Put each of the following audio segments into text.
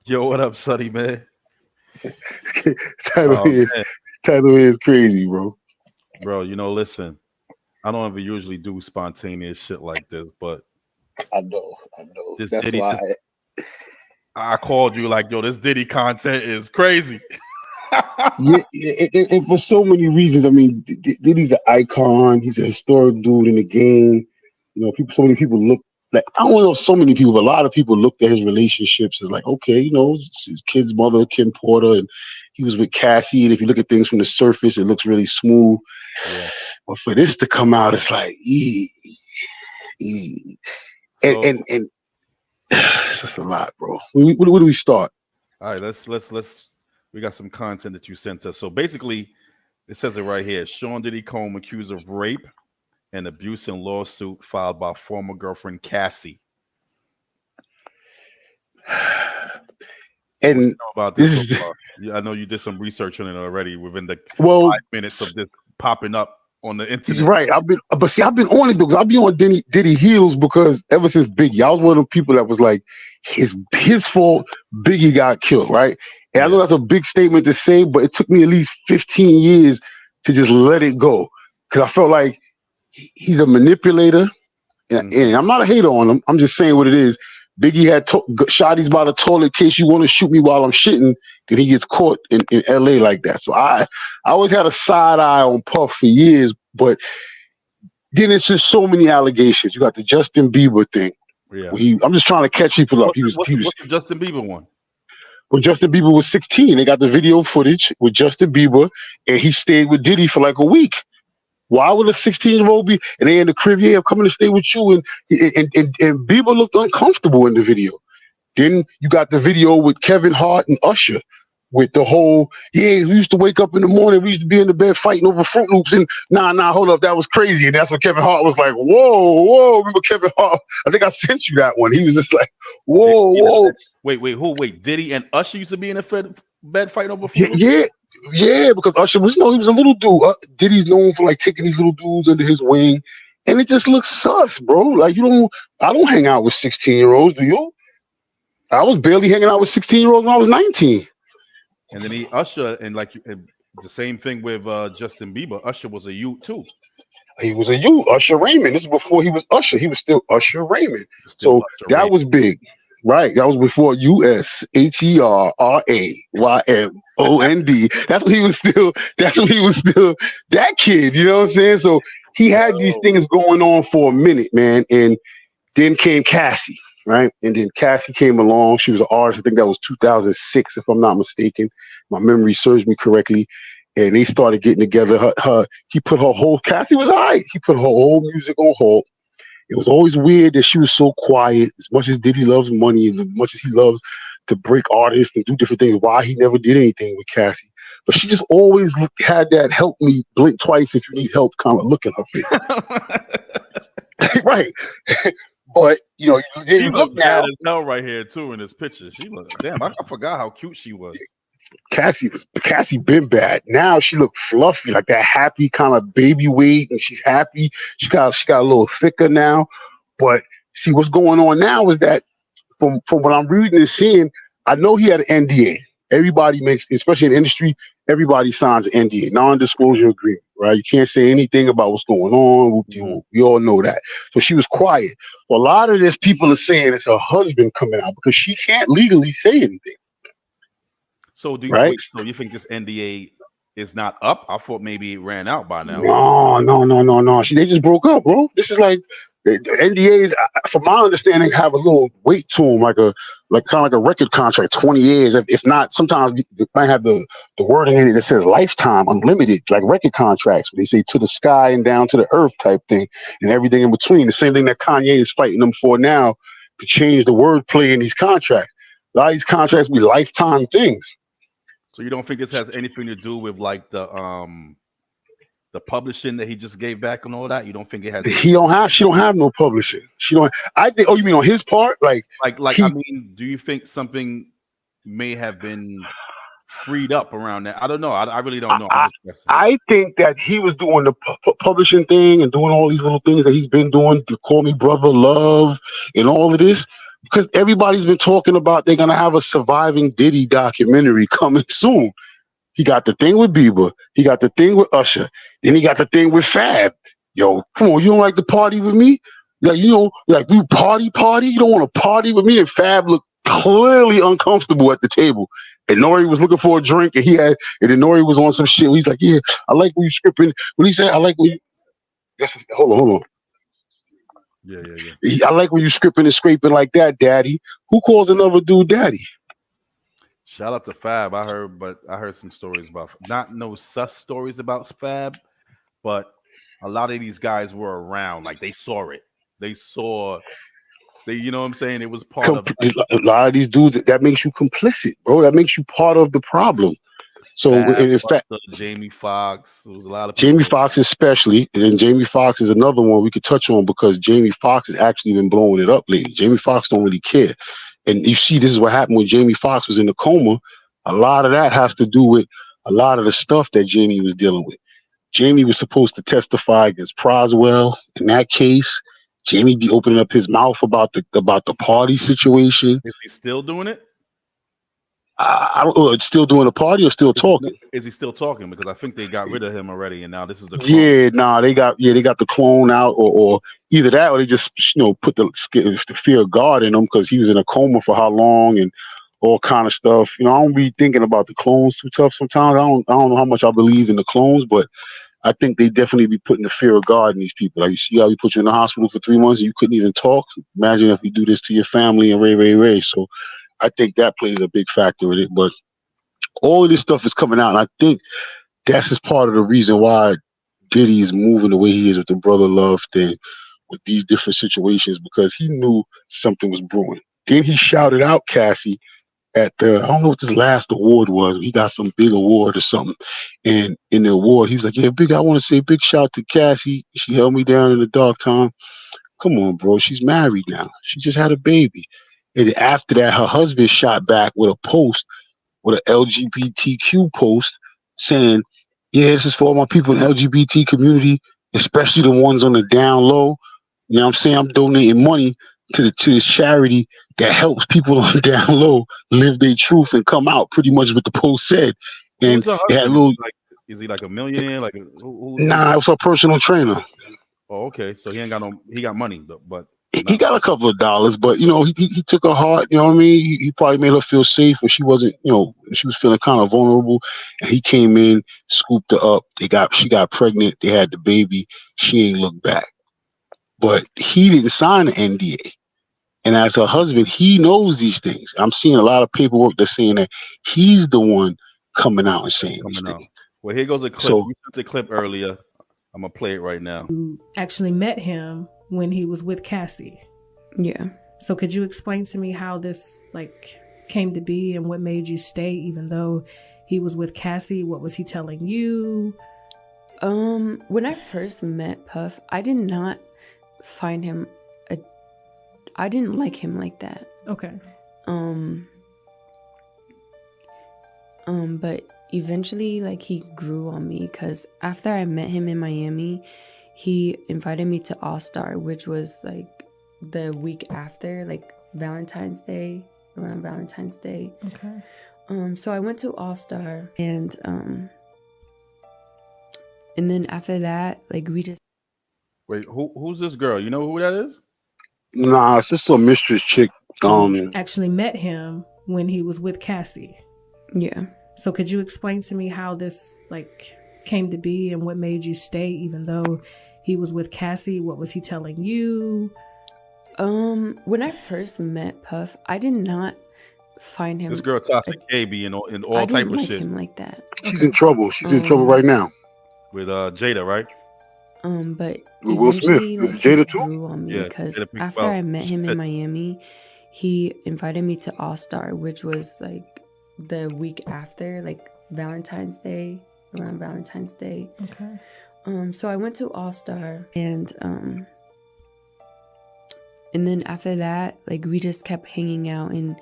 Yo, what up, Sonny, man? title Oh is man, title is crazy, bro. bro, listen, I don't ever usually do spontaneous shit like this, but I know. this That's Diddy, why. this I called you like, yo, this Diddy content is crazy. And for so many reasons. I mean, Diddy's an icon. He's a historic dude in the game. So many people look like I don't know so many people, but a lot of people looked at his relationships as like, okay, it's his kid's mother, Kim Porter, and he was with Cassie. And if you look at things from the surface, it looks really smooth. Yeah. But for this to come out, it's like, So, and it's just a lot, bro. Where do we start? all right, let's. We got some content that you sent us. So basically, it says it right here. Sean Diddy Combs accused of rape and abuse in lawsuit filed by former girlfriend Cassie. What do you And know about this this so is far? I know you did some research on it already within the well, 5 minutes of this popping up on the internet. right. I've been on it because I've been on Diddy heels because ever since Biggie, I was one of the people that was like, his fault. Biggie got killed, right? And I know that's a big statement to say, but it took me at least 15 years to just let it go because I felt like he's a manipulator, and I'm not a hater on him. I'm just saying what it is. Biggie had shotties by the toilet in case you want to shoot me while I'm shitting, and he gets caught in LA like that. So I always had a side eye on Puff for years, but then it's just so many allegations. You got the Justin Bieber thing. Yeah. I'm just trying to catch people up. What's the Justin Bieber one? When Justin Bieber was 16, they got the video footage with Justin Bieber, and he stayed with Diddy for like a week. Why would a 16-year-old be? And they in the crib, yeah, I'm coming to stay with you. And Bieber looked uncomfortable in the video. Then you got the video with Kevin Hart and Usher with the whole, we used to wake up in the morning, we used to be in the bed fighting over Fruit Loops. And nah, hold up, that was crazy. And that's when Kevin Hart was like, whoa. Remember Kevin Hart? I think I sent you that one. He was just like, whoa. Wait, Diddy and Usher used to be in a bed fighting over Fruit Loops? Yeah, because Usher was, he was a little dude. Diddy's known for like taking these little dudes under his wing, and it just looks sus, bro. Like I don't hang out with 16-year-olds, do you? I was barely hanging out with 16-year-olds when I was 19. And then Usher, and the same thing with Justin Bieber. Usher was a youth too. He was a youth, Usher Raymond. This is before he was Usher. He was still Usher Raymond. So that was big. Right, that was before USHERRAYMOND. That's when he was still that kid. You know what I'm saying? So he had these things going on for a minute, man. And then came Cassie, right? And then Cassie came along. She was an artist. I think that was 2006, if I'm not mistaken. My memory serves me correctly. And they started getting together. He put her whole Cassie was all right. He put her whole music on hold. It was always weird that she was so quiet. As much as Diddy loves money and as much as he loves to break artists and do different things, why he never did anything with Cassie. But she just always had that help me, blink twice if you need help kind of look in her face. Right. But, you look now. As hell right here, too, in this picture. She looked, damn, I forgot how cute she was. Cassie been bad. Now she look fluffy, like that happy kind of baby weight, and she's happy. She got a little thicker now. But see, what's going on now is that from what I'm reading and seeing, I know he had an NDA. Everybody makes, especially in the industry, everybody signs an NDA, non-disclosure agreement, right? You can't say anything about what's going on. We all know that. So she was quiet. Well, a lot of this people are saying it's her husband coming out because she can't legally say anything. So do you think this NDA is not up? I thought maybe it ran out by now. No. They just broke up, bro. This is like the NDAs, from my understanding, have a little weight to them, like kind of like a record contract, 20 years. If not, sometimes they might have the wording in it that says lifetime, unlimited, like record contracts. Where they say to the sky and down to the earth type thing, and everything in between. The same thing that Kanye is fighting them for now, to change the wordplay in these contracts. A lot of these contracts be lifetime things. So you don't think this has anything to do with like the publishing that he just gave back and all that? You don't think it has? She don't have no publishing. She don't. I think. Oh, you mean on his part? I mean, do you think something may have been freed up around that? I don't know. I really don't know. I think that he was doing the publishing thing and doing all these little things that he's been doing to Call Me Brother, Love, and all of this. because everybody's been talking about they're gonna have a surviving Diddy documentary coming soon. He got the thing with Bieber. He got the thing with Usher. Then he got the thing with Fab. Yo, come on, you don't like to party with me? Like, like we party. You don't want to party with me? And Fab looked clearly uncomfortable at the table. And Nori was looking for a drink, and and then Nori was on some shit. He's like, yeah, I like when you scripting. What he said? I like when you. Hold on. Yeah. I like when you scripting and scraping like that, Daddy. Who calls another dude Daddy? Shout out to Fab. I heard some stories about not no sus stories about Fab, but a lot of these guys were around. Like they saw it. They saw you know what I'm saying? It was part of a lot of these dudes. That makes you complicit, bro. That makes you part of the problem. So Fab, in fact, Jamie Foxx. There was a lot of Jamie people. Foxx especially, and Jamie Foxx is another one we could touch on because Jamie Foxx has actually been blowing it up lately. Jamie Foxx don't really care. And you see, this is what happened when Jamie Foxx was in the coma. A lot of that has to do with a lot of the stuff that Jamie was dealing with. Jamie was supposed to testify against Proswell in that case. Jamie be opening up his mouth about the party situation. Is he still doing it? I don't know. It's still doing a party or still talking? Is he still talking? Because I think they got rid of him already, and now this is the clone. They got the clone out, or either that, or they just put the fear of God in him because he was in a coma for how long and all kind of stuff. I don't be thinking about the clones too tough sometimes. I don't know how much I believe in the clones, but I think they definitely be putting the fear of God in these people. Like, you see how we put you in the hospital for 3 months and you couldn't even talk? Imagine if we do this to your family and Ray. So I think that plays a big factor in it. But all of this stuff is coming out, and I think that's just part of the reason why Diddy is moving the way he is with the brother love thing, with these different situations, because he knew something was brewing. Then he shouted out Cassie at I don't know what this last award was. He got some big award or something. And in the award, he was like, yeah, I want to say a big shout to Cassie. She held me down in the dark time. Come on, bro. She's married now. She just had a baby. And after that, her husband shot back with a post, with an LGBTQ post saying, yeah, this is for all my people in the LGBT community, especially the ones on the down low. You know what I'm saying? I'm donating money to this charity that helps people on the down low live their truth and come out, pretty much what the post said. And it had a little. Is he like a millionaire? Like nah, it was a personal trainer. Oh, okay. So he ain't got he got money, but he got a couple of dollars, but he took her heart. You know what I mean? He probably made her feel safe when she wasn't. She was feeling kind of vulnerable, and he came in, scooped her up. She got pregnant. They had the baby. She ain't looked back, but he didn't sign the NDA. And as her husband, he knows these things. I'm seeing a lot of paperwork that's saying that he's the one coming out and saying these things. Well, here goes a clip. We sent a clip earlier. I'm gonna play it right now. You actually met him when he was with Cassie. Yeah. So could you explain to me how this came to be and what made you stay even though he was with Cassie? What was he telling you? When I first met Puff, I did not find him I didn't like him like that. Okay. But eventually he grew on me because after I met him in Miami, he invited me to All Star, which was the week after, Valentine's Day, around Valentine's Day. Okay. So I went to All Star, and then after that, we just. Wait, who's this girl? You know who that is? Nah, it's just a mistress chick. Actually met him when he was with Cassie. Yeah. So could you explain to me how this came to be and what made you stay even though he was with Cassie? What was he telling you? When I first met Puff, I did not find him. This girl Tasha K be in all type of shit. I didn't like him like that. She's in trouble. She's in trouble right now. With Jada, right? But with Will Smith. Is it Jada too? Grew on me because after I met him in Miami, he invited me to All Star, which was the week after, Valentine's Day, around Valentine's Day. Okay. So I went to All Star, and then after that, we just kept hanging out, and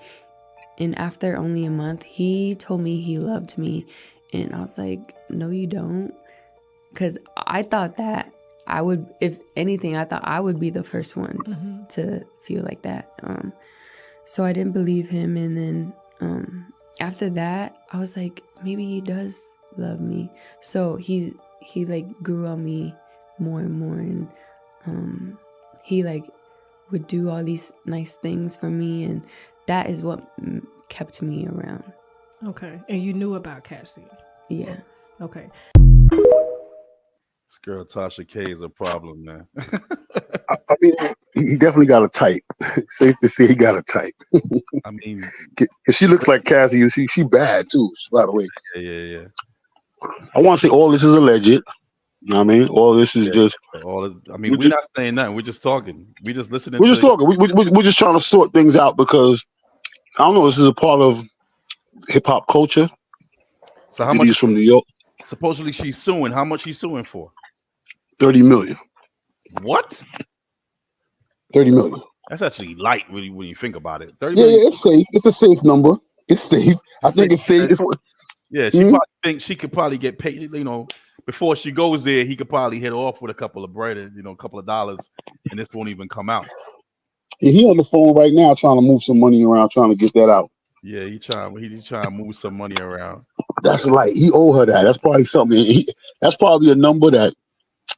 after only a month, he told me he loved me, and I was like, no, you don't, because I thought that I would, if anything, I thought I would be the first one to feel like that. So I didn't believe him, and then after that, I was like, maybe he does love me. So he like grew on me more and more, and he like would do all these nice things for me, and that is what kept me around. Okay. And you knew about Cassie? Yeah. Okay. This girl Tasha K is a problem, man. I mean, he definitely got a type. Safe to say he got a type. I mean, Cause she looks like Cassie. She bad too, by the way. yeah. I want to say all this is alleged. You know what I mean? All this is just. I mean, we're not saying nothing. We're just talking. We're just listening. We're just talking. We're just trying to sort things out because I don't know. This is a part of hip hop culture. So how Diddy's much? from New York. Supposedly she's suing. How much she's suing for? 30 million. What? 30 million. That's actually light when you think about it. 30 Yeah, million. it's safe. It's a safe number. It's safe. I think it's safe. Yeah, she probably thinks she could probably get paid. You know, before she goes there, he could probably hit off with a couple of bread, a couple of dollars, and this won't even come out. Yeah, he on the phone right now trying to move some money around, trying to get that out. Yeah, he's trying to move some money around. That's like he owe her that. That's probably something. That's probably a number that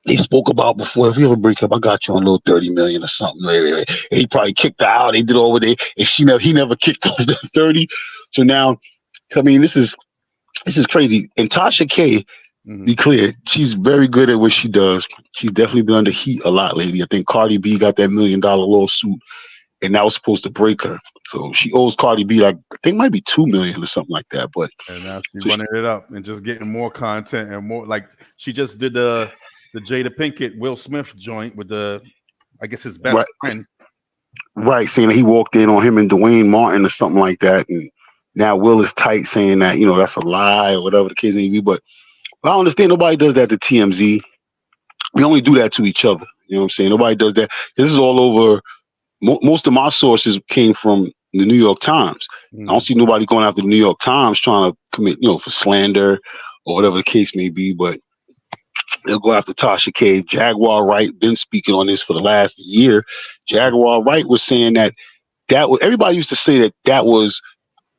they spoke about before. If we ever break up, I got you on a little 30 million or something. And he probably kicked her out. They did over there, and he never kicked off the 30. So now, I mean, this is crazy. And Tasha K, be clear, she's very good at what she does. She's definitely been under heat a lot lately. I think Cardi B got that $1 million lawsuit, and that was supposed to break her. So she owes Cardi B like I think it might be 2 million or something like that. But and now she's running it up and just getting more content and more. Like she just did the Jada Pinkett Will Smith joint with I guess his best friend. Right, saying that he walked in on him and Dwayne Martin or something like that, and now Will is tight saying that that's a lie or whatever the case may be. But I don't understand. Nobody does that to TMZ. We only do that to each other. You know what I'm saying? Nobody does that. This is all over. Most of my sources came from the New York Times. I don't see nobody going after the New York Times trying to commit, for slander or whatever the case may be. But they'll go after Tasha K. Jaguar Wright been speaking on this for the last year. Jaguar Wright was saying that was, everybody used to say that was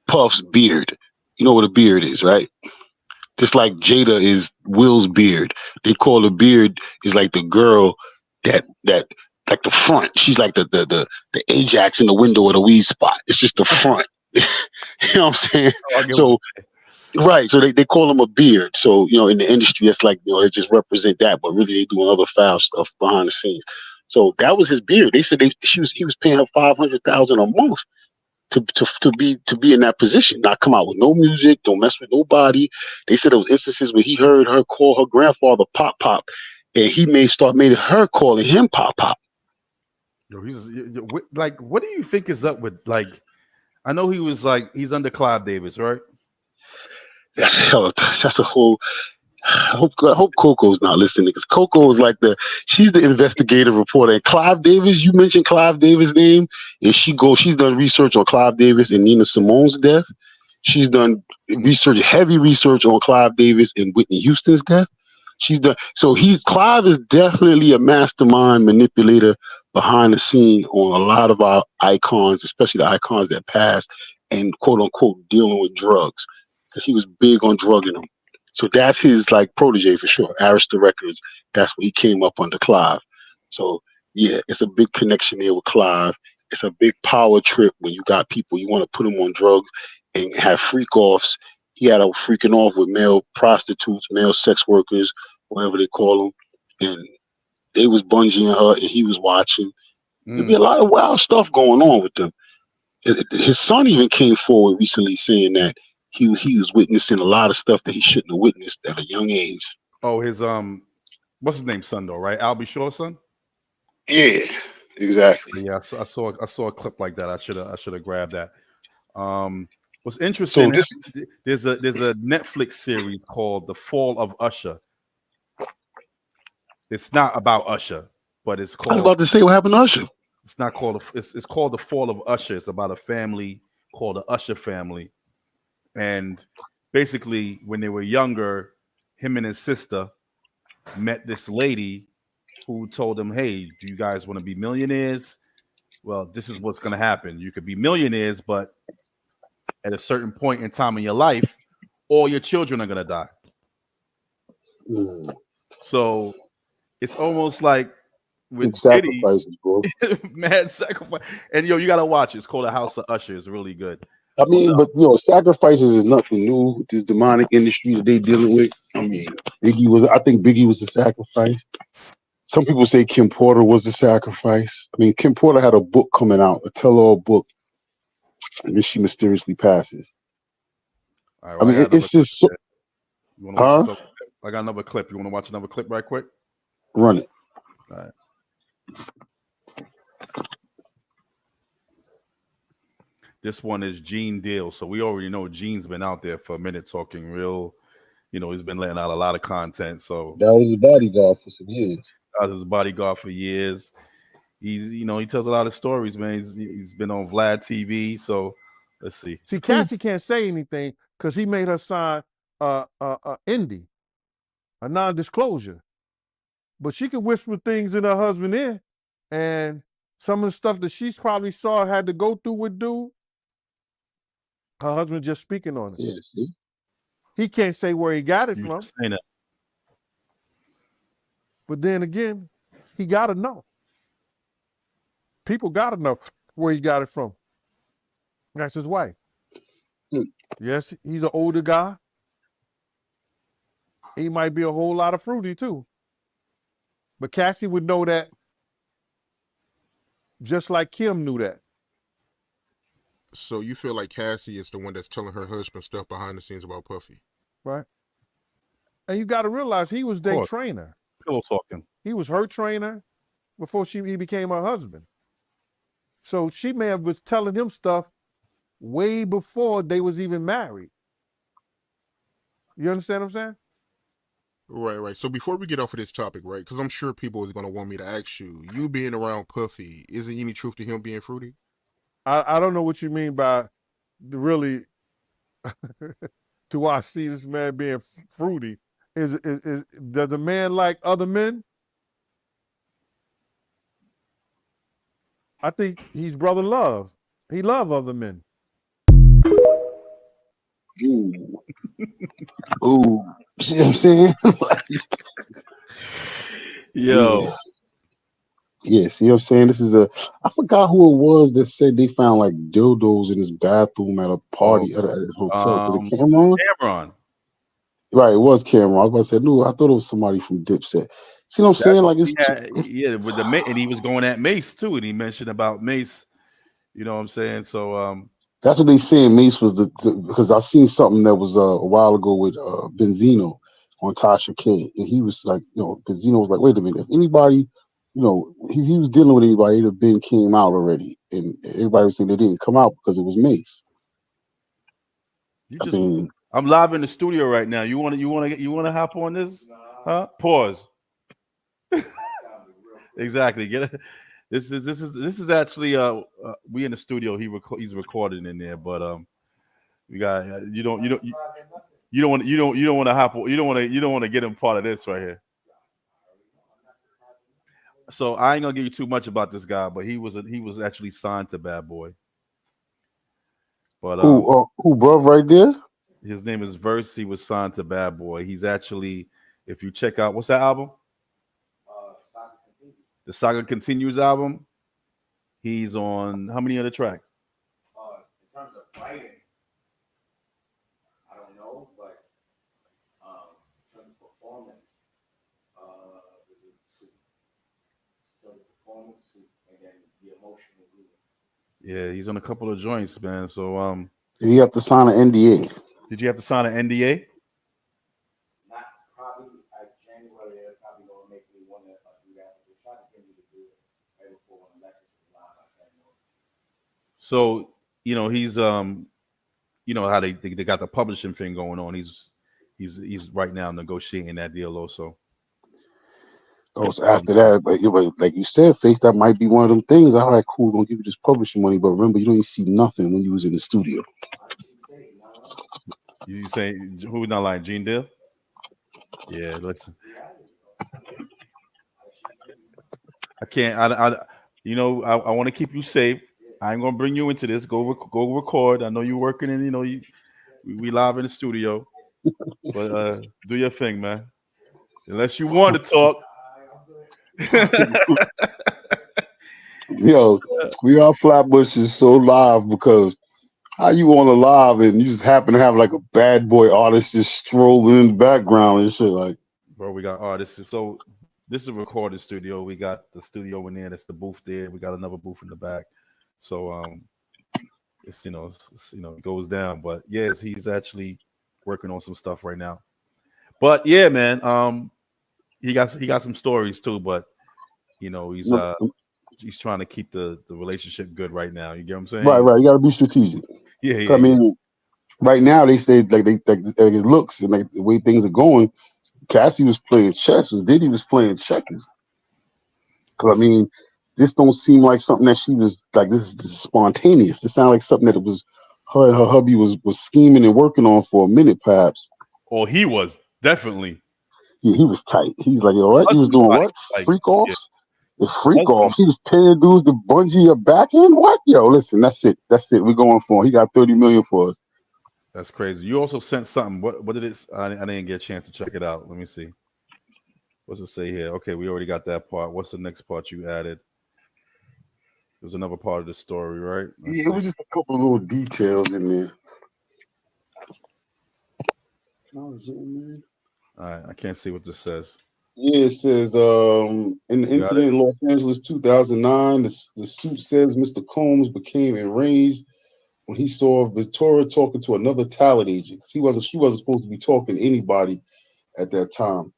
Puff's beard. You know what a beard is, right? Just like Jada is Will's beard. They call the beard is like the girl that like the front. She's like the Ajax in the window of the weed spot. It's just the front. You know what I'm saying? So right. So they call him a beard. So, in the industry, it's like, they just represent that, but really they doing other foul stuff behind the scenes. So that was his beard. They said he was paying her $500,000 a month to be in that position, not come out with no music, don't mess with nobody. They said there was instances where he heard her call her grandfather Pop Pop, and he made her calling him Pop Pop. Like, what do you think is up with, like, I know he was like, he's under Clive Davis, right? That's a whole. I hope Coco's not listening because Coco is like she's the investigative reporter. And Clive Davis, you mentioned Clive Davis' name, and she's done research on Clive Davis and Nina Simone's death. She's done heavy research on Clive Davis and Whitney Houston's death. Clive is definitely a mastermind manipulator behind the scene on a lot of our icons, especially the icons that passed and quote unquote dealing with drugs because he was big on drugging them. So that's his like protege for sure. Arista Records. That's where he came up under Clive. So yeah, it's a big connection there with Clive. It's a big power trip when you got people you want to put them on drugs and have freak offs. He had a freaking off with male prostitutes, male sex workers, whatever they call them, and they was bungeeing her, and he was watching. There'd be a lot of wild stuff going on with them. His son even came forward recently saying that he was witnessing a lot of stuff that he shouldn't have witnessed at a young age. Oh, his what's his name, son though, right? Albie Shaw's son. Yeah, exactly. Yeah, I saw a clip like that. I should have grabbed that. What's interesting? So there's a Netflix series called The Fall of Usher. It's not about Usher, but it's called. I was about to say what happened to Usher. It's not called. It's called The Fall of Usher. It's about a family called the Usher family. And basically, when they were younger, him and his sister met this lady who told them, "Hey, do you guys want to be millionaires? well, this is what's going to happen. You could be millionaires, but at a certain point in time in your life, all your children are going to die. Mm. So it's almost like Big with Diddy, sacrifices, bro. mad sacrifice. And yo, you got to watch it. It's called The House of Usher. It's really good. I mean, but sacrifices is nothing new. This demonic industry that they dealing with. I mean, I think Biggie was a sacrifice. Some people say Kim Porter was a sacrifice. I mean, Kim Porter had a book coming out, a tell-all book, and then she mysteriously passes. All right, I mean, it's just so. You want to watch this? I got another clip. You want to watch another clip right quick? Run it. All right. This one is Gene Deal. So we already know Gene's been out there for a minute talking real, he's been letting out a lot of content. So that was his bodyguard for some years. That was his bodyguard for years. He's, he tells a lot of stories, man. He's been on Vlad TV. So let's see. See, Cassie can't say anything because he made her sign ND, a non-disclosure. But she can whisper things in her husband's ear, and some of the stuff that she's probably saw had to go through with dude, her husband just speaking on it. Yeah, see? He can't say where he got it from. Saying that. But then again, he got to know. People got to know where he got it from. That's his wife. Yes, he's an older guy. He might be a whole lot of fruity too. But Cassie would know that just like Kim knew that. So you feel like Cassie is the one that's telling her husband stuff behind the scenes about Puffy? Right. And you got to realize he was their trainer. Pillow talking. He was her trainer before he became her husband. So she may have was telling him stuff way before they was even married. You understand what I'm saying? Right. So before we get off of this topic, right, because I'm sure people is going to want me to ask you being around Puffy, is there any truth to him being fruity? I don't know what you mean by really do I see this man being fruity? Is does a man like other men? I think he's brother love. He love other men. Ooh. Ooh. See what I'm saying? Yo. Yeah, see what I'm saying? I forgot who it was that said they found like dildos in his bathroom at a party at his hotel. Was it Cameron? Cameron. Right, it was Cameron. I was about to say, no, I thought it was somebody from Dipset. See what I'm saying? Like with the and he was going at Mace too, and he mentioned about Mace. You know what I'm saying? So that's what they saying. Mace was because I seen something that was a while ago with Benzino on Tasha K, and he was like, Benzino was like, wait a minute, if anybody, he was dealing with anybody, it'd have been came out already, and everybody was saying they didn't come out because it was Mace. I'm live in the studio right now. You want to hop on this? Huh? Pause. Exactly. Get it. This is actually we in the studio. He's recording in there, but we got you don't want to hop. You don't want to get him part of this right here. So I ain't gonna give you too much about this guy, but he was actually signed to Bad Boy. But who bruv right there? His name is Verse. He was signed to Bad Boy. He's actually, if you check out, what's that album? The Saga Continues album. He's on how many other tracks? In terms of writing, I don't know, but in terms of performance, and then the emotional release. Yeah, he's on a couple of joints, man. So did he have to sign an NDA? Did you have to sign an NDA? Not probably January. They're probably gonna make me want to do that. But they're trying to get me to do it right before when Alexis was live. I said no. So he's how they got the publishing thing going on. He's right now negotiating that deal also. Oh, so after that, but like you said, Face, that might be one of them things. All right, cool, gonna give you this publishing money, but remember, you don't even see nothing when you was in the studio. You say who not lying? Gene Deal? Yeah, listen. I can't. I want to keep you safe. I ain't gonna bring you into this. Go record. I know you're working, and we live in the studio. But do your thing, man. Unless you want to talk. Yo, we are Flatbush is so live because how you on a live and you just happen to have like a bad boy artist just strolling in the background and shit like. Bro, we got artists. So this is a recording studio. We got the studio in there. That's the booth there. We got another booth in the back. So it goes down. But yes, he's actually working on some stuff right now. But yeah, man, he got some stories too. But he's trying to keep the relationship good right now. You get what I'm saying? Right. You got to be strategic. Yeah. I mean, right now they say like it looks and like the way things are going. Cassie was playing chess, and Diddy was playing checkers. Because I mean, this don't seem like something that she was like. This is spontaneous. This sounds like something that it was her and her hubby was scheming and working on for a minute, perhaps. Or he was definitely. Yeah, he was tight. He's like, all right, he was doing what? Freak offs. The freak offs. He was paying dudes to bungee your back end. What? Yo, listen, that's it. We're going for him. He got 30 million for us. That's crazy. You also sent something. What did it? I didn't get a chance to check it out. Let me see. What's it say here? Okay, we already got that part. What's the next part you added? There's another part of the story, right? It was just a couple of little details in there. All right, I can't see what this says. Yeah, it says in the incident in Los Angeles 2009, the suit says Mr. Combs became enraged when he saw Victoria talking to another talent agent. She wasn't supposed to be talking to anybody at that time.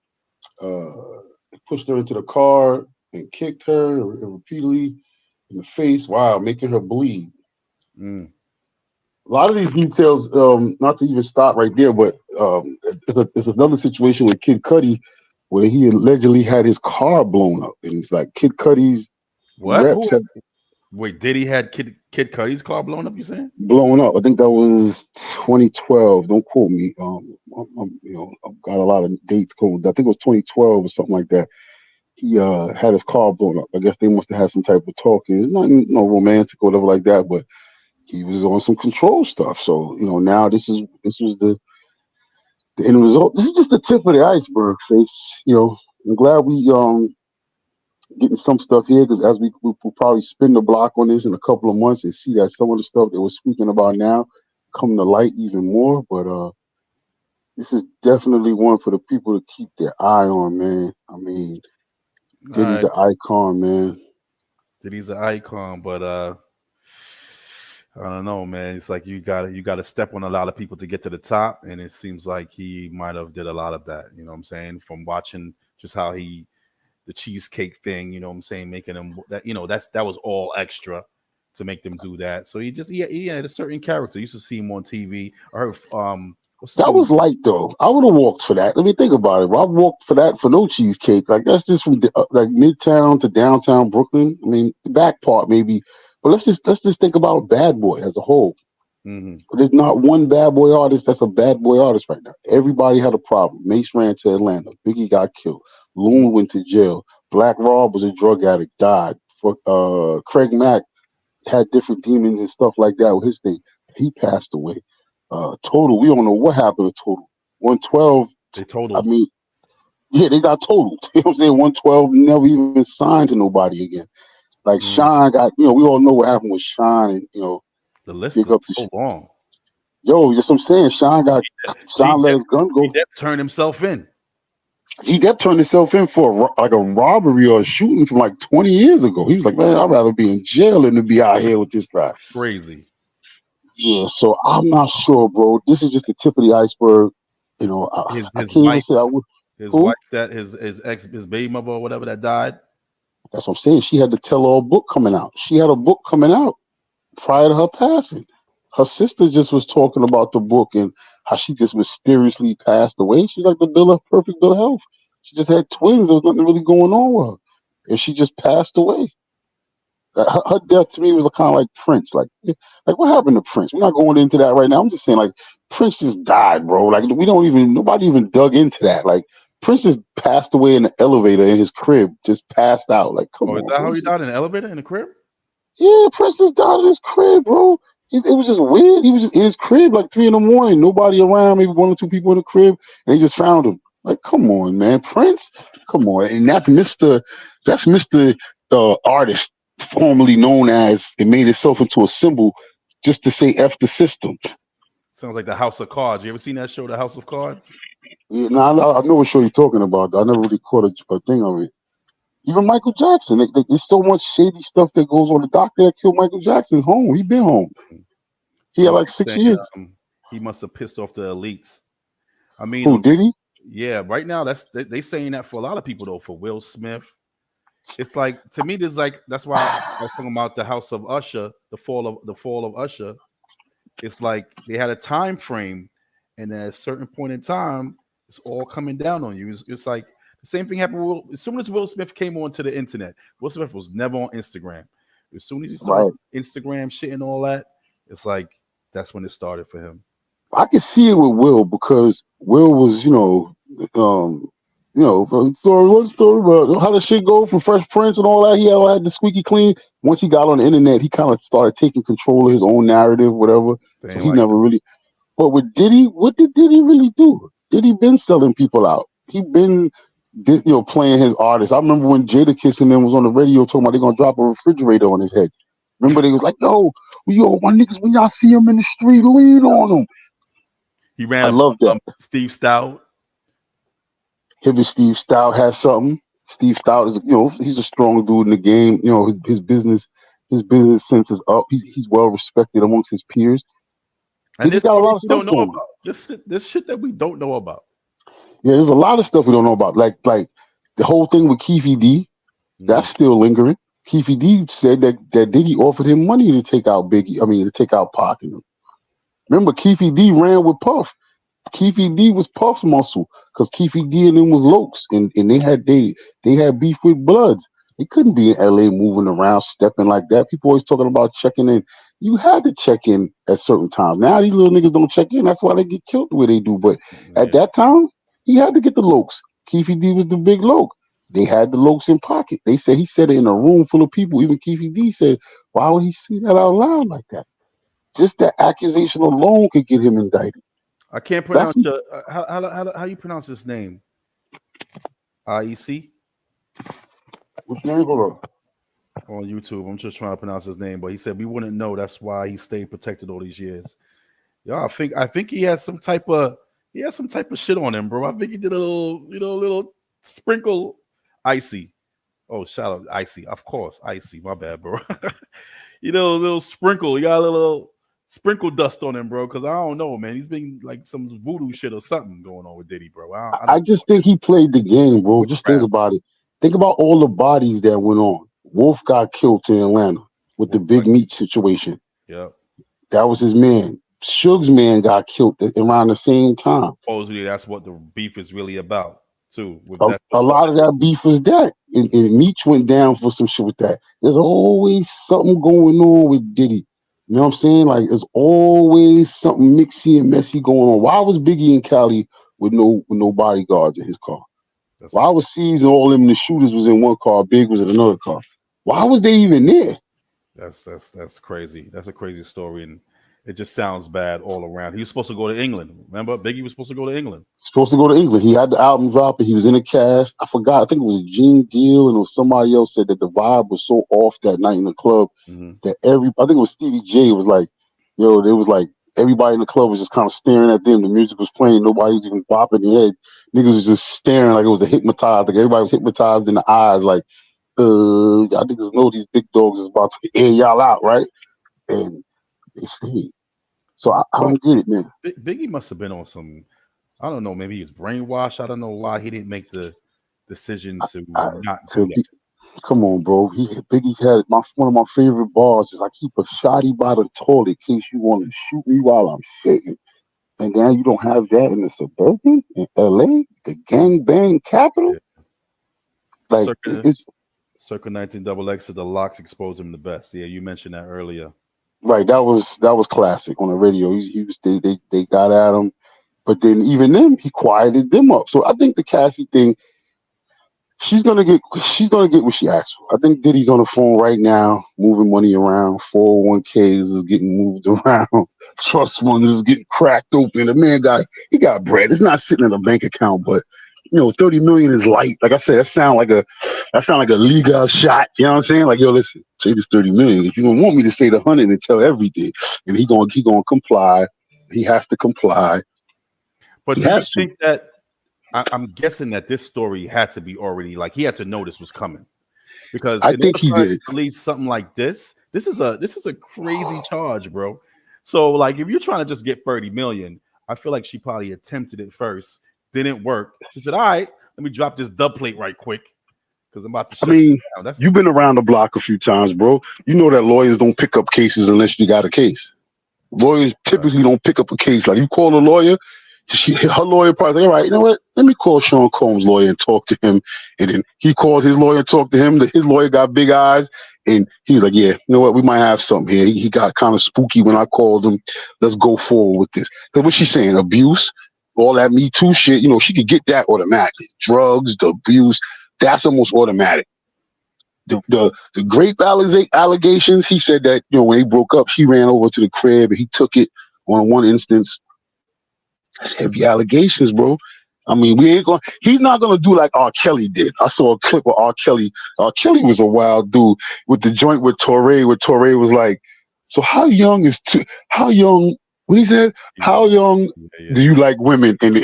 Pushed her into the car and kicked her repeatedly in the face. Wow, making her bleed. A lot of these details, not to even stop right there, but there's another situation with Kid Cudi where he allegedly had his car blown up, and it's like Kid Cudi's reps had. Wait, Diddy had Kid Cudi's car blown up? You saying? Blown up. I think that was 2012. Don't quote me. I've got a lot of dates going. I think it was 2012 or something like that. He had his car blown up. I guess they must have had some type of talking. It's not romantic or whatever like that, but he was on some control stuff. So now this was the end result. This is just the tip of the iceberg, Face. I'm glad we getting some stuff here because as we'll probably spin the block on this in a couple of months and see that some of the stuff that we're speaking about now come to light even more. But this is definitely one for the people to keep their eye on, man. I mean, Diddy's an icon, man. Diddy's an icon, but I don't know, man. It's like you gotta step on a lot of people to get to the top, and it seems like he might have did a lot of that. You know what I'm saying? From watching just how the cheesecake thing, you know what I'm saying, making them that was all extra to make them do that. So he had a certain character. You used to see him on TV. I heard that was light though. I would have walked for that. Let me think about it. I walked for that for no cheesecake. Like that's just from like Midtown to downtown Brooklyn. I mean, the back part maybe, but let's just think about Bad Boy as a whole. Mm-hmm. There's not one bad boy artist that's a bad boy artist right now. Everybody had a problem. Mace ran to Atlanta. Biggie got killed. Loon went to jail. Black Rob was a drug addict, died. Craig Mack had different demons and stuff like that with his thing. He passed away. Total, we don't know what happened to Total. 112. They totaled. I mean, yeah, they got totaled. You know what I'm saying? 112 never even signed to nobody again. Like Sean got, we all know what happened with Sean, and the list is so long. Yo, that's what I'm saying. Sean let his gun go. G-Dep turned himself in. G-Dep turned himself in for a robbery or a shooting from like 20 years ago. He was like, man, I'd rather be in jail than to be out here with this guy. Crazy. Yeah, so I'm not sure, bro. This is just the tip of the iceberg. I can't even say I would. His wife, his baby mother or whatever that died. That's what I'm saying. She had the tell-all book coming out. She had a book coming out prior to her passing. Her sister just was talking about the book and how she just mysteriously passed away. She's like the perfect bill of health. She just had twins. There was nothing really going on with her, and she just passed away. Her death to me was kind of like Prince. Like what happened to Prince? We're not going into that right now. I'm just saying, like, Prince just died, bro. Like nobody even dug into that. Like Prince just passed away in the elevator in his crib, just passed out. Like, come Oh, is on, that bro. how he died in the elevator in the crib? Yeah, Prince just died in his crib, bro. It was just weird. He was just in his crib like 3 a.m, nobody around, maybe 1 or 2 people in the crib, and they just found him. Like, come on, man, Prince, come on. And that's Mr. Artist, formerly known as, it made itself into a symbol just to say F the system. Sounds like the House of Cards. You ever seen that show, The House of Cards? Yeah, now I know what show you're talking about. I never really caught a thing of it. Even Michael Jackson, there's so much shady stuff that goes on. The doctor that killed Michael Jackson's home. He been home. He had So like he's 6 years. he must have pissed off the elites. I mean, Who did he? yeah, right now they saying that for a lot of people though. For Will Smith, it's like, to me, there's like, that's why I was talking about the House of Usher, the fall of Usher. It's like they had a time frame, and at a certain point in time, it's all coming down on you. It's like the same thing happened as soon as Will Smith came onto the internet. Will Smith was never on Instagram. As soon as he started Right. Instagram shit and all that, it's like that's when it started for him. I can see it with Will because Will was, one story about how the shit go from Fresh Prince and all that. He all had the squeaky clean. Once he got on the internet, he kind of started taking control of his own narrative, whatever. They So ain't he like never really. But with Diddy, what did Diddy really do? Diddy been selling people out. He been, playing his artists. I remember when Jadakiss and them was on the radio talking about they gonna drop a refrigerator on his head. Remember they was like, "Yo, my niggas, when y'all see him in the street, lean on him." he I ran up love that. Steve Stout. Him and Steve Stout has something. Steve Stout is, he's a strong dude in the game. His business sense is up. He's well respected amongst his peers. And He this got a lot of we stuff don't know going. about. This shit that we don't know about. Yeah, there's a lot of stuff we don't know about. Like the whole thing with Keefe D, that's still lingering. Keefe D said that Diddy offered him money to take out Biggie. I mean, to take out Pac. Remember, Keefe D ran with Puff. Keefe D was Puff's muscle because Keefe D and them was Lokes, and they had beef with Bloods. They couldn't be in LA moving around, stepping like that. People always talking about checking in. You had to check in at certain times. Now these little niggas don't check in. That's why they get killed the way they do. But at that time, he had to get the Lokes. Keefe D was the big Loke. They had the Lokes in pocket. He said it in a room full of people. Even Keefe D said, why would he say that out loud like that? Just that accusation alone could get him indicted. I can't pronounce your how you pronounce his name? IEC Which name? Hold on YouTube. I'm just trying to pronounce his name, but he said we wouldn't know. That's why he stayed protected all these years. Yo, I think he has some type of shit on him, bro. I think he did a little sprinkle icy. Oh, shout out icy, of course, icy. My bad, bro. A little sprinkle. You got a little sprinkle dust on him, bro. Because I don't know, man. He's been like some voodoo shit or something going on with Diddy, bro. I just think he played the game, bro. Just think about it. Think about all the bodies that went on. Wolf got killed in Atlanta with the Big Meat situation. Yeah, that was his man. Suge's man got killed around the same time. Supposedly, that's what the beef is really about, too. A lot of that beef was that, and Meech went down for some shit with that. There's always something going on with Diddy. You know what I'm saying? Like, there's always something mixy and messy going on. Why was Biggie in Cali with no bodyguards in his car? Why was C's and all them the shooters was in one car, Big was in another car? Why was they even there? That's crazy. That's a crazy story, and it just sounds bad all around. He was supposed to go to England. Remember, Biggie was supposed to go to England. Supposed to go to England. He had the album drop, and he was in a cast. I forgot. I think it was Gene Gill and it was somebody else said that the vibe was so off that night in the club that I think it was Stevie J was like, yo, it was like everybody in the club was just kind of staring at them. The music was playing. Nobody was even bopping their heads. Niggas was just staring like it was a hypnotized. Like everybody was hypnotized in the eyes. Like, y'all niggas know these big dogs is about to air y'all out, right? And they stayed. So I don't get it, man. Biggie must have been on some, I don't know, maybe he was brainwashed. I don't know why he didn't make the decision to not do that. Come on, bro. Biggie had one of my favorite bars is I keep a shotty by the toilet in case you want to shoot me while I'm shitting. And now you don't have that in the suburban in LA, the gang bang capital. Like Circa 19XX to the Locks exposed him the best. Yeah, you mentioned that earlier. Right, that was classic on the radio. They got at him, But then even then, he quieted them up. So I think the Cassie thing, she's gonna get what she asked for. I think Diddy's on the phone right now, moving money around. 401ks is getting moved around. Trust funds is getting cracked open. The man got bread. It's not sitting in a bank account, but 30 million is light. Like I said, that sound like a legal shot. You know what I'm saying? Like, yo, listen, say this 30 million. If you don't want me to say the 100 and tell everything, and he gonna comply. He has to comply. But do you think that? I'm guessing that this story had to be already like he had to know this was coming, because I think he did. Release something like this. This is a crazy charge, bro. So like, if you're trying to just get 30 million, I feel like she probably attempted it first, didn't work. She said, "All right, let me drop this dub plate right quick because I'm about to." You've been around the block a few times, bro. You know that lawyers don't pick up cases unless you got a case. Lawyers typically don't pick up a case. Like, you call a lawyer. Her lawyer probably like, all right, you know what? Let me call Sean Combs' lawyer and talk to him. And then he called his lawyer and talked to him. His lawyer got big eyes, and he was like, yeah, you know what? We might have something here. He got kind of spooky when I called him. Let's go forward with this. Because what she's saying, abuse, all that Me Too shit, she could get that automatically. Drugs, the abuse, that's almost automatic. The grape allegations, he said that, when they broke up, she ran over to the crib and he took it on one instance. That's heavy allegations, bro. I mean, he's not going to do like R. Kelly did. I saw a clip of R. Kelly. R. Kelly was a wild dude with the joint with Torre, where Torre was like, so how young, what he said, how young do you like women? And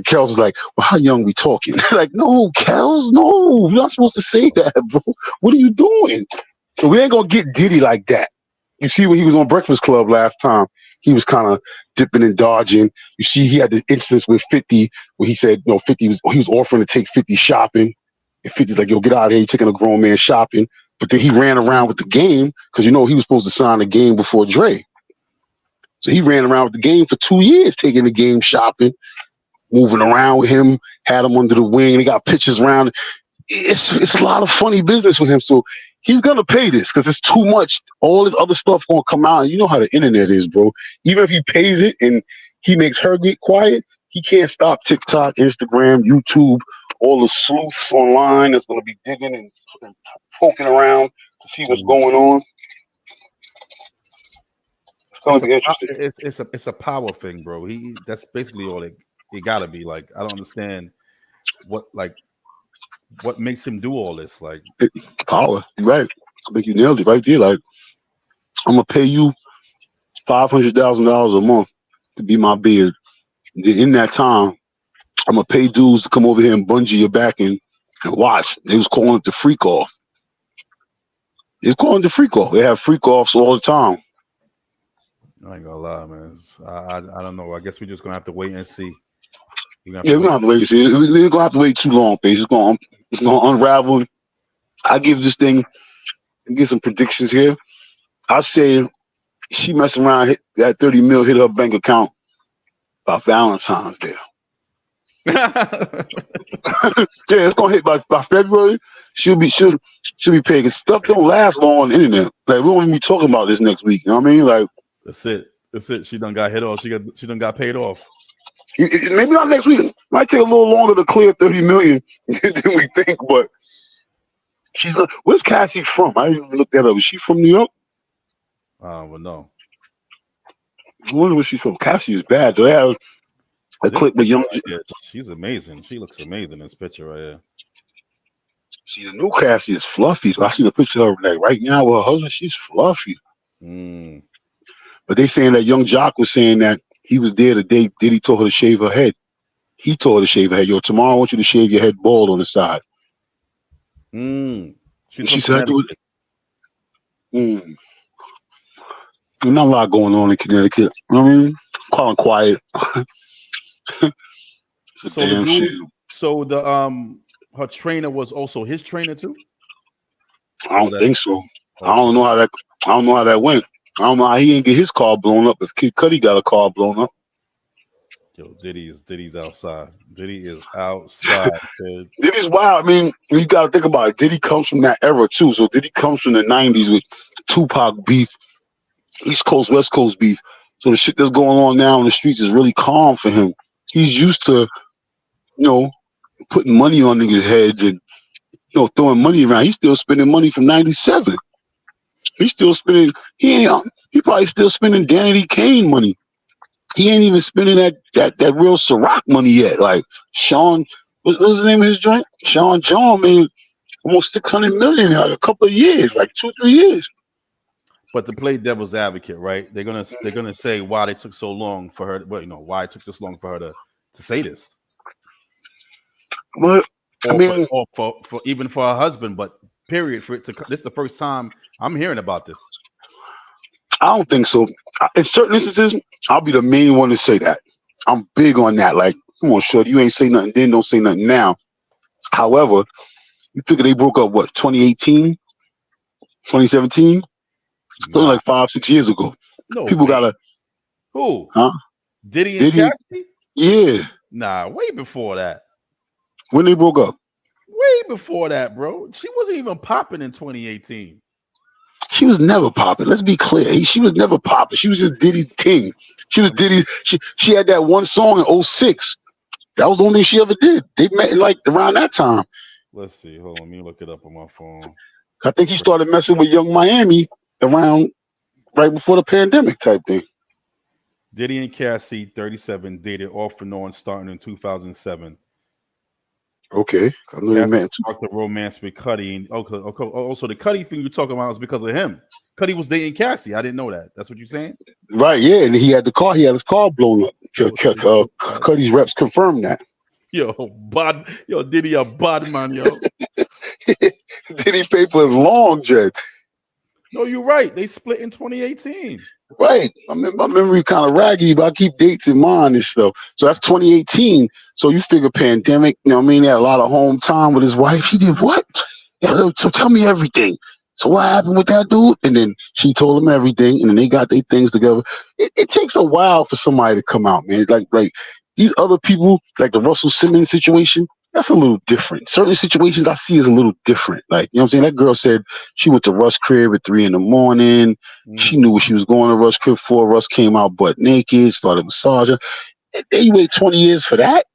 Kels was like, well, how young we talking? Like, no, Kels, no, you're not supposed to say that, bro. What are you doing? So we ain't going to get Diddy like that. You see, when he was on Breakfast Club last time, he was kind of dipping and dodging. You see, he had the instance with 50 where he said, 50 he was offering to take 50 shopping. And 50's like, yo, get out of here. You're taking a grown man shopping. But then he ran around with the game because, he was supposed to sign the game before Dre. So he ran around with the game for 2 years, taking the game shopping, moving around with him, had him under the wing. They got pictures around. It's a lot of funny business with him. So he's going to pay this because it's too much. All this other stuff going to come out. And you know how the internet is, bro. Even if he pays it and he makes her get quiet, he can't stop TikTok, Instagram, YouTube, all the sleuths online that's going to be digging and poking around to see what's going on. It's going to be interesting. It's a power thing, bro. That's basically all it got to be. Like, I don't understand what makes him do all this. Like, power. You're right. I think you nailed it right there. Like, I'm gonna pay you $500,000 a month to be my beard. In that time, I'm gonna pay dudes to come over here and bungee your back and watch. They was calling it the freak off. They're calling it the freak off. They have freak offs all the time. I ain't gonna lie, man. I don't know. I guess we're just gonna have to wait and see. We're gonna have to wait. We're gonna have to wait too long, please. It's gonna unravel. I give this thing and get some predictions here. I say she messing around, hit that 30 mil, hit her bank account by Valentine's Day. Yeah, it's gonna hit by February. She'll be paid. Cause stuff don't last long on the internet. Like, we won't even be talking about this next week. You know what I mean? Like, that's it. She done got hit off. She done got paid off. Maybe not next week. It might take a little longer to clear 30 million than we think, but she's not. Where's Cassie from? I didn't even look that up. Is she from New York? Well, no. I wonder where she's from. Cassie is bad. They have a clip with young. Yeah, she's amazing. She looks amazing in this picture right here. See, the new Cassie is fluffy. I see the picture of her like right now with her husband. She's fluffy. But they saying that young Jock was saying that he was there the day Diddy told her to shave her head. He told her to shave her head. Yo, tomorrow I want you to shave your head bald on the side. She said, "Do it." There's not a lot going on in Connecticut. You know what I mean? Calling quiet. It's a damn shame. So her trainer was also his trainer too? I don't think so. I don't know how that went. I don't know how he didn't get his car blown up if Kid Cudi got a car blown up. Yo, Diddy's outside. Diddy is outside, kid. Diddy's wild. I mean, you got to think about it. Diddy comes from that era too. So Diddy comes from the 90s with Tupac beef, East Coast, West Coast beef. So the shit that's going on now in the streets is really calm for him. he's used to, putting money on niggas' heads and throwing money around. He's still spending money from '97. He's still spending. He probably still spending Danity Kane money. He ain't even spending that real Ciroc money yet. Like Sean, what was the name of his joint? Sean John made almost 600 million in a couple of years, like 2-3 years. But to play devil's advocate, right? They're gonna say why they took so long for her. Well, why it took this long for her to say this. But for even for her husband, but period for it to. This is the first time I'm hearing about this. I don't think so. In certain instances, I'll be the main one to say that. I'm big on that. Like, come on, shorty, you ain't say nothing then, don't say nothing now. However, you figure they broke up, what, 2018, 2017? Nah. Like 5-6 years ago. No, people gotta. Who? Huh? Diddy and Cassie? Yeah. Nah, way before that. When they broke up? Way before that, bro. She wasn't even popping in 2018. She was never popping. Let's be clear. She was never popping. She was just Diddy's king. She was Diddy. She had that one song in 2006. That was the only thing she ever did. They met like around that time. Let's see. Hold on. Let me look it up on my phone. I think he started messing with Young Miami around right before the pandemic type thing. Diddy and Cassie, 37, dated off and on starting in 2007. Okay. I know they met the romance with Cudi. Also the Cudi thing you're talking about is because of him. Cudi was dating Cassie. I didn't know that. That's what you're saying? Right, yeah. And he had his car blown up. Cudi's reps confirmed that. Yo, Diddy a bad man, yo. Diddy paper is long, Jed. No, you're right. They split in 2018. Right. My memory kind of raggy, but I keep dates in mind and stuff. So that's 2018. So you figure pandemic, He had a lot of home time with his wife. He did what? Yeah, so tell me everything. So what happened with that dude? And then she told him everything, and then they got their things together. It takes a while for somebody to come out, man. Like these other people, like the Russell Simmons situation, that's a little different. Certain situations I see is a little different. Like, you know what I'm saying? That girl said she went to Russ' crib at 3 a.m. She knew what she was going to Russ' crib for. Russ came out butt naked, started massaging. They wait 20 years for that?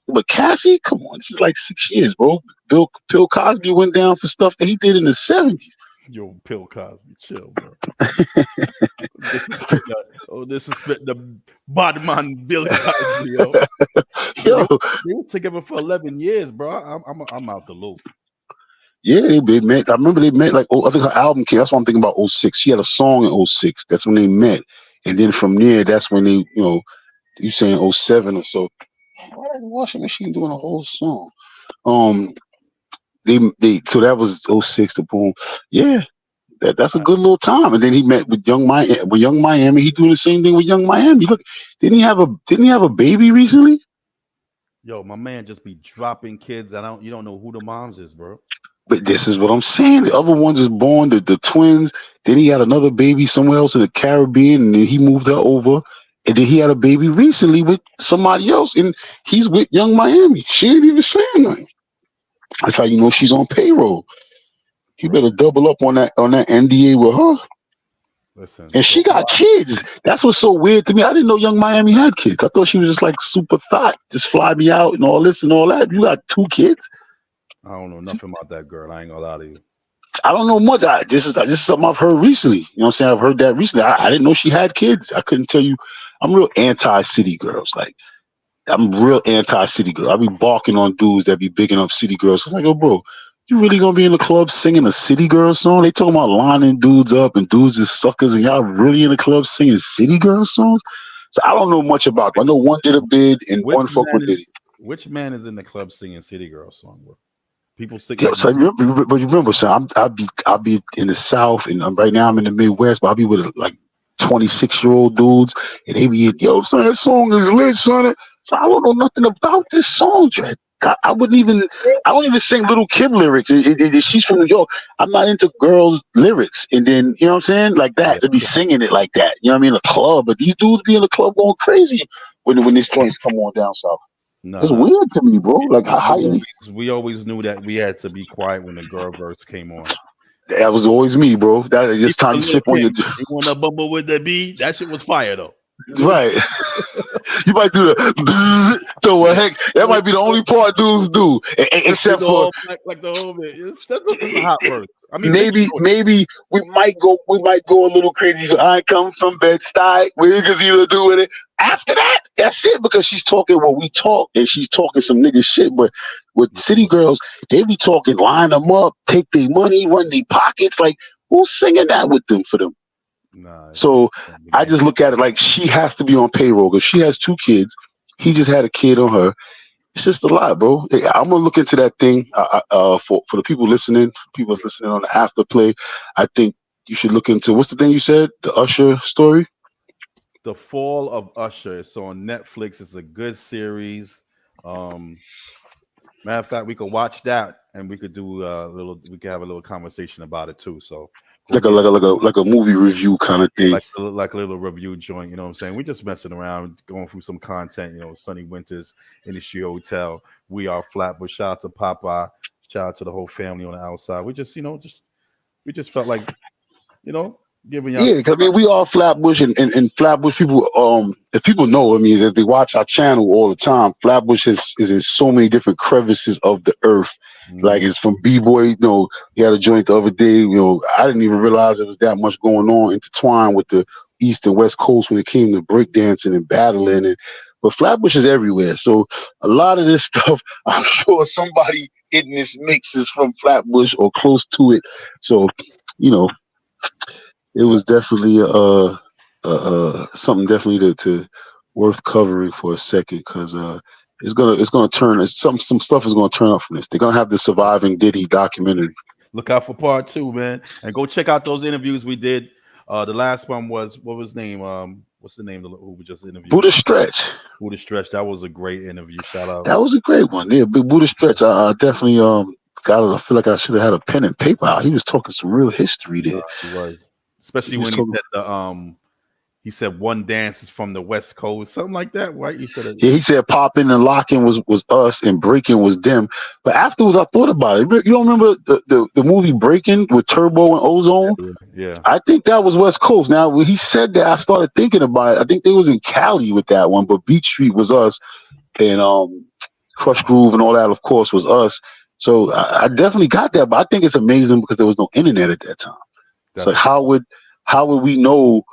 But Cassie, come on, this is like 6 years, bro. Bill Cosby went down for stuff that he did in the 70s. Yo, Bill Cosby, chill, bro. This is the bad man, Bill Cosby, yo. They was together for 11 years, bro. I'm out the loop. Yeah, they met. I remember they met. Like, I think her album came. That's what I'm thinking about. 2006. She had a song in 2006. That's when they met, and then from there, that's when they, you saying 2007 or so. Why is the washing machine doing a whole song? So that was 2006 to boom. Yeah, that's a good little time. And then he met with Young Miami. He doing the same thing with Young Miami. Look, didn't he have a baby recently? Yo, my man just be dropping kids. You don't know who the moms is, bro. But this is what I'm saying. The other ones is born, the twins. Then he had another baby somewhere else in the Caribbean, and then he moved her over. And then he had a baby recently with somebody else, and he's with Young Miami. She ain't even saying nothing. That's how you know she's on payroll. He better double up on that NDA with her. Listen, and she got kids. That's what's so weird to me. I didn't know Young Miami had kids. I thought she was just like super thought, just fly me out and all this and all that. You got 2 kids. I don't know nothing about that girl. I ain't gonna lie to you. I don't know much. This is something I've heard recently. You know what I'm saying? I've heard that recently. I didn't know she had kids. I couldn't tell you. I'm real anti-city girls. Like, I'm real anti-city girl. I be barking on dudes that be bigging up city girls. I'm like, oh, bro, you really gonna be in the club singing a city girl song? They talking about lining dudes up and dudes is suckers, and y'all really in the club singing city girl songs? So I don't know much about them. I know one did a bid and one fuck with Diddy. Which man is in the club singing city girl song, bro? People sick. Yeah, so remember, son, I'll be in the South, and right now I'm in the Midwest, but I'll be with like 26-year-old dudes, and they be, yo, son, that song is lit, son. So I don't know nothing about this song, Jack. I don't even sing Little Kim lyrics. She's from New York. I'm not into girls' lyrics, and then you know what I'm saying, like that, to be singing it like that. You know what I mean? The club, but these dudes be in the club going crazy when these joints come on down south. It's weird to me, bro. Like we always knew that we had to be quiet when the girl verse came on. That was always me, bro. That is just time you sip on your. You want to bumble with the beat? That shit was fire though. Right. You might do the bzzz, throw a heck. That might be the only part dudes do, except for like the whole bit. That's a hot verse. I mean, maybe we might go a little crazy. I come from Bed-Stuy. We can either do with it. After that, that's it, because she's talking what we talk, and she's talking some nigga shit. But with city girls, they be talking, line them up, take their money, run their pockets. Like, who's singing that with them for them? Nah, So I just look at it like she has to be on payroll because she has 2 kids. He just had a kid on her. It's just a lot, bro. I'm gonna look into that thing. For the people listening, people listening on the afterplay, I think you should look into what's the thing you said, the Usher story. The Fall of Usher. It's on Netflix. It's a good series. Matter of fact, we could watch that and we could do we could have a little conversation about it too. So Like a movie review kind of thing. Like a little review joint, you know what I'm saying? We just messing around, going through some content, you know, Sunny Winters, Industry Hotel, We Are Flatbush, shout out to Popeye, shout out to the whole family on the outside. We just, we just felt like, giving y'all Yeah, 'cause, I mean, we are Flatbush, and Flatbush people. If people know, I mean, if they watch our channel all the time, Flatbush is in so many different crevices of the earth. Like, it's from B-boy. He had a joint the other day. I didn't even realize there was that much going on intertwined with the East and West Coast when it came to breakdancing and battling. But Flatbush is everywhere. So a lot of this stuff, I'm sure somebody in this mix is from Flatbush or close to it. So, it was definitely something definitely to worth covering for a second, because it's gonna turn, some stuff is gonna turn up from this. They're gonna have the Surviving Diddy documentary. Look out for part 2, man, and go check out those interviews we did. The last one was, what was his name? What's the name of who we just interviewed? Buddha Stretch. That was a great interview. Shout out. That was a great one. Yeah, Big Buddha Stretch. I definitely I feel like I should have had a pen and paper out. He was talking some real history there. He was. Especially when he said he said one dance is from the West Coast, something like that, right? He said popping and locking was us and breaking was them. But afterwards, I thought about it. You don't remember the movie Breaking with Turbo and Ozone? Yeah. I think that was West Coast. Now, when he said that, I started thinking about it. I think they was in Cali with that one, but Beach Street was us, and Crush Groove and all that, of course, was us. So I definitely got that. But I think it's amazing because there was no internet at that time. So how would we know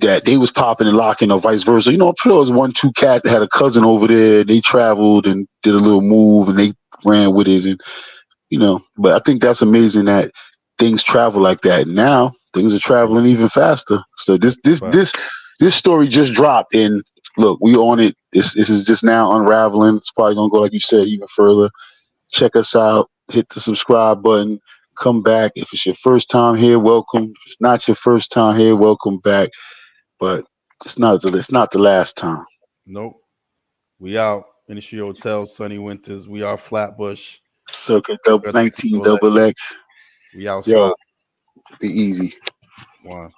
that they was popping and locking or vice versa? I'm sure there was 1-2 cats that had a cousin over there. They traveled and did a little move and they ran with it, and But I think that's amazing that things travel like that. Now things are traveling even faster. So this story just dropped, and look, we on it. This is just now unraveling. It's probably gonna go, like you said, even further. Check us out. Hit the subscribe button. Come back. If it's your first time here, welcome. If it's not your first time here, welcome back. But it's not the last time. Nope. We out. Industry Hotel, Sunny Winters. We are Flatbush. Circa 19 XX. We outside. Yo, be easy. One.